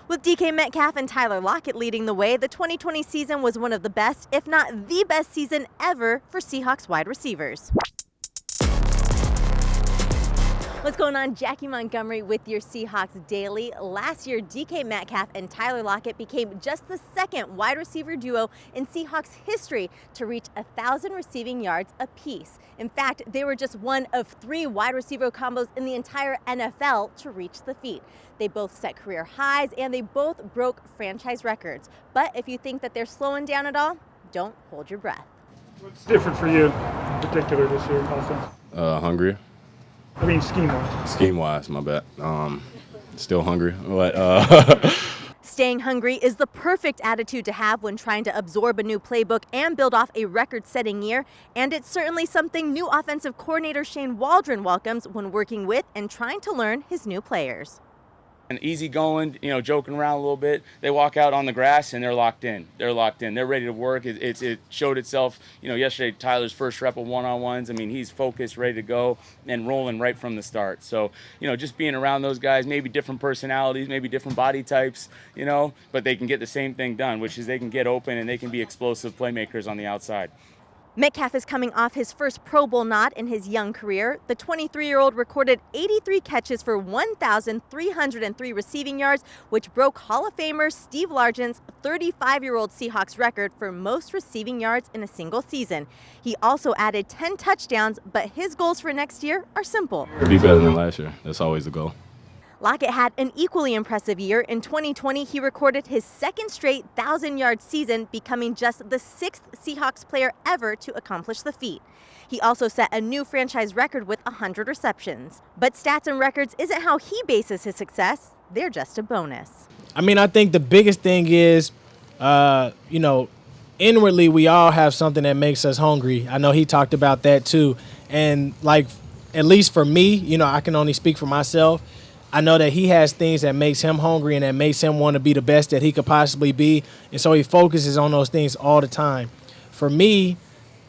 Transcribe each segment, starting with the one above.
With DK Metcalf and Tyler Lockett leading the way, the 2020 season was one of the best, if not the best season ever for Seahawks wide receivers. What's going on? Jackie Montgomery with your Seahawks Daily. Last year, DK Metcalf and Tyler Lockett became just the second wide receiver duo in Seahawks history to reach 1,000 receiving yards apiece. In fact, they were just one of 3 wide receiver combos in the entire NFL to reach the feat. They both set career highs and they both broke franchise records. But if you think that they're slowing down at all, don't hold your breath. What's different for you in particular this year, offense? Hungry. I mean, scheme-wise. Scheme-wise, my bad. Still hungry, but Staying hungry is the perfect attitude to have when trying to absorb a new playbook and build off a record-setting year, and it's certainly something new offensive coordinator Shane Waldron welcomes when working with and trying to learn his new players. And easy going, joking around a little bit. They walk out on the grass and they're locked in. They're ready to work. It showed itself, yesterday, Tyler's first rep of one-on-ones. I mean, he's focused, ready to go, and rolling right from the start. So, just being around those guys, maybe different personalities, maybe different body types, but they can get the same thing done, which is they can get open and they can be explosive playmakers on the outside. Metcalf is coming off his first Pro Bowl nod in his young career. The 23-year-old recorded 83 catches for 1,303 receiving yards, which broke Hall of Famer Steve Largent's 35-year-old Seahawks record for most receiving yards in a single season. He also added 10 touchdowns, but his goals for next year are simple. be better than last year. That's always the goal. Lockett had an equally impressive year. In 2020, he recorded his second straight 1,000-yard season, becoming just the 6th Seahawks player ever to accomplish the feat. He also set a new franchise record with 100 receptions. But stats and records isn't how he bases his success. They're just a bonus. I mean, I think the biggest thing is, inwardly we all have something that makes us hungry. I know he talked about that too. And at least for me, I can only speak for myself. I know that he has things that makes him hungry and that makes him want to be the best that he could possibly be. And so he focuses on those things all the time. For me,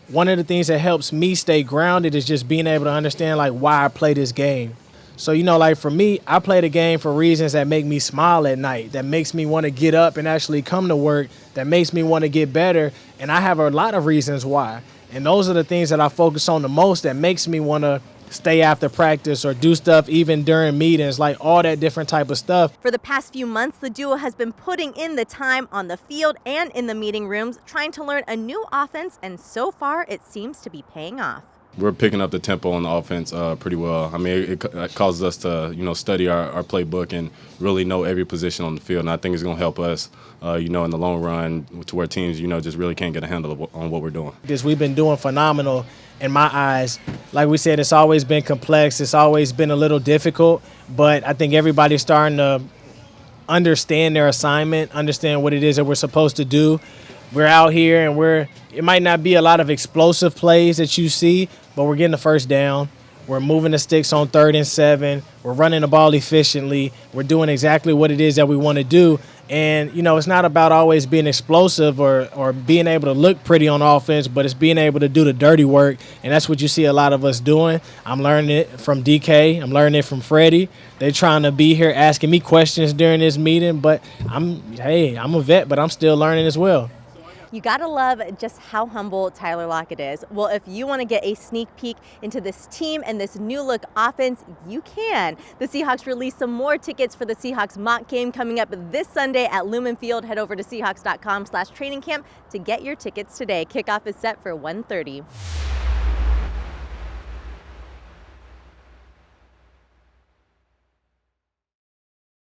one of the things that helps me stay grounded is just being able to understand why I play this game. So, for me, I play the game for reasons that make me smile at night, that makes me want to get up and actually come to work, that makes me want to get better. And I have a lot of reasons why. And those are the things that I focus on the most that makes me want to stay after practice or do stuff even during meetings, all that different type of stuff. For the past few months, the duo has been putting in the time on the field and in the meeting rooms, trying to learn a new offense, and so far it seems to be paying off. We're picking up the tempo on the offense pretty well. I mean, it causes us to, study our playbook and really know every position on the field. And I think it's going to help us, in the long run to where teams, just really can't get a handle on what we're doing. We've been doing phenomenal in my eyes. Like we said, it's always been complex. It's always been a little difficult. But I think everybody's starting to understand their assignment, understand what it is that we're supposed to do. We're out here and it might not be a lot of explosive plays that you see, but we're getting the first down. We're moving the sticks on 3rd and 7. We're running the ball efficiently. We're doing exactly what it is that we want to do. And, it's not about always being explosive or being able to look pretty on offense, but it's being able to do the dirty work. And that's what you see a lot of us doing. I'm learning it from DK. I'm learning it from Freddie. They're trying to be here asking me questions during this meeting, but I'm a vet, but I'm still learning as well. You gotta love just how humble Tyler Lockett is. Well, if you want to get a sneak peek into this team and this new look offense, you can. The Seahawks released some more tickets for the Seahawks mock game coming up this Sunday at Lumen Field. Head over to Seahawks.com/training camp to get your tickets today. Kickoff is set for 1:30.